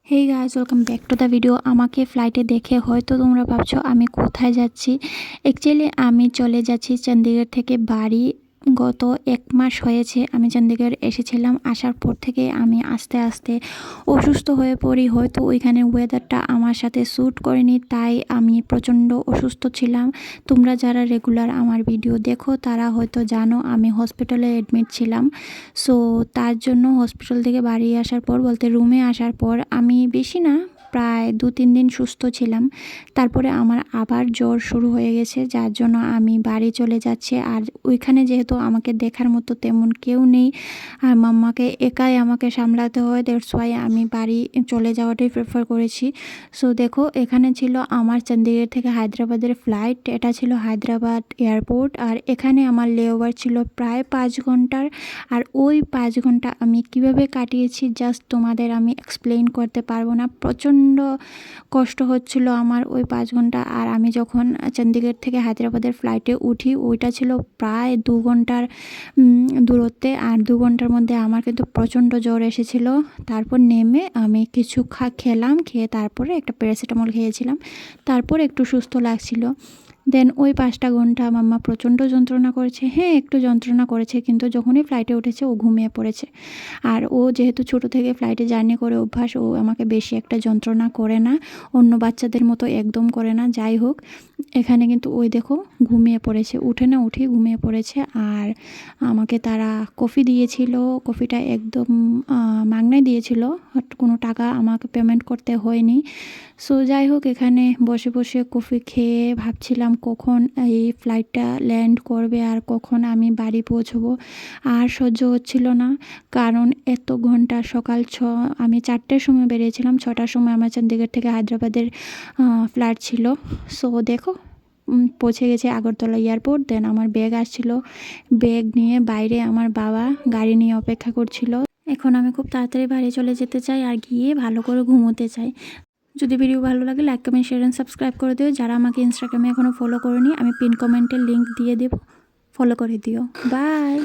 Hey guys, welcome back to the video. আমাকে ফ্লাইটে দেখে হয়তো তোমরা ভাবছো আমি কোথায় যাচ্ছি। অ্যাকচুয়ালি আমি চলে যাচ্ছি চণ্ডীগড় থেকে বাড়ি। গত 1 মাস হয়েছে আমি চণ্ডীগড় এসেছিলাম। আসার পর থেকে আমি আস্তে আস্তে অসুস্থ হয়ে পড়ি। হয়তো ওইখানের ওয়েদারটা আমার সাথে স্যুট করেনি, তাই আমি প্রচণ্ড অসুস্থ ছিলাম। তোমরা যারা রেগুলার আমার ভিডিও দেখো তারা হয়তো জানো আমি হসপিটালে অ্যাডমিট ছিলাম। সো তার জন্য হসপিটাল থেকে বাড়ি আসার পর, বলতে রুমে আসার পর, আমি বেশি না প্রায় 2-3 দিন সুস্থ ছিলাম। তারপরে আমার আবার জ্বর শুরু হয়ে গেছে, যার জন্য আমি বাড়ি চলে যাচ্ছি। আর ওইখানে যেহেতু আমাকে দেখার মতো তেমন কেউ নেই আর মাম্মাকে একাই আমাকে সামলাতে হয়, দ্যাটস ওয়াই আমি বাড়ি চলে যাওয়াটাই প্রেফার করেছি। সো দেখো, এখানে ছিল আমার চণ্ডীগড় থেকে হায়দ্রাবাদের ফ্লাইট। এটা ছিল হায়দ্রাবাদ এয়ারপোর্ট। আর এখানে আমার লেওভার ছিল প্রায় 5 ঘন্টার। আর ওই 5 ঘন্টা আমি কিভাবে কাটিয়েছি জাস্ট তোমাদের আমি এক্সপ্লেইন করতে পারবো না। প্রচণ্ড কষ্ট হচ্ছিল আমার ওই 5 ঘন্টা। আর আমি যখন চণ্ডীগড় থেকে হায়দ্রাবাদের ফ্লাইটে উঠি, ওইটা ছিল প্রায় 2 ঘন্টার দূরত্বে। আর 2 ঘন্টার মধ্যে আমার কিন্তু প্রচণ্ড জ্বর এসেছিল। তারপর নেমে আমি কিছু খেলাম, খেয়ে তারপরে একটা প্যারাসিটামল খেয়েছিলাম। তারপর একটু সুস্থ লাগছিল। দেন ওই 5টা ঘন্টা মাম্মা প্রচণ্ড যন্ত্রণা করেছে। হ্যাঁ, একটু যন্ত্রণা করেছে, কিন্তু যখনই ফ্লাইটে উঠেছে ও ঘুমিয়ে পড়েছে। আর ও যেহেতু ছোটো থেকে ফ্লাইটে জার্নি করে অভ্যাস, ও আমাকে বেশি একটা যন্ত্রণা করে না, অন্য বাচ্চাদের মতো একদম করে না। যাই হোক, এখানে কিন্তু ওই দেখো ঘুমিয়ে পড়েছে, উঠে না উঠেই ঘুমিয়ে পড়েছে। আর আমাকে তারা কফি দিয়েছিল। কফিটা একদম মাগনায় দিয়েছিল, কোনো টাকা আমাকে পেমেন্ট করতে হয়নি। সো যাই হোক, এখানে বসে বসে কফি খেয়ে ভাবছিলাম কখন এই ফ্লাইটটা ল্যান্ড করবে আর কখন আমি বাড়ি পৌঁছবো। আর সহ্য হচ্ছিল না, কারণ এত ঘন্টা। সকাল আমি 4টের সময় বেরিয়েছিলাম, 6টার সময় আমার চণ্ডীগড় থেকে হায়দ্রাবাদের ফ্লাইট ছিল। সো দেখো, পৌঁছে গেছে আগরতলা এয়ারপোর্ট। দেন আমার ব্যাগ আসছিল, ব্যাগ নিয়ে বাইরে আমার বাবা গাড়ি নিয়ে অপেক্ষা করছিল। এখন আমি খুব তাড়াতাড়ি বাড়ি চলে যেতে চাই আর গিয়ে ভালো করে ঘুমোতে চাই। যদি ভিডিও ভালো লাগে like, comment, share and subscribe করে দিও। যারা আমাকে ইনস্টাগ্রামে এখনও ফলো করোনি, আমি পিন কমেন্টের লিঙ্ক দিয়ে দেব, ফলো করে দিও। বাই।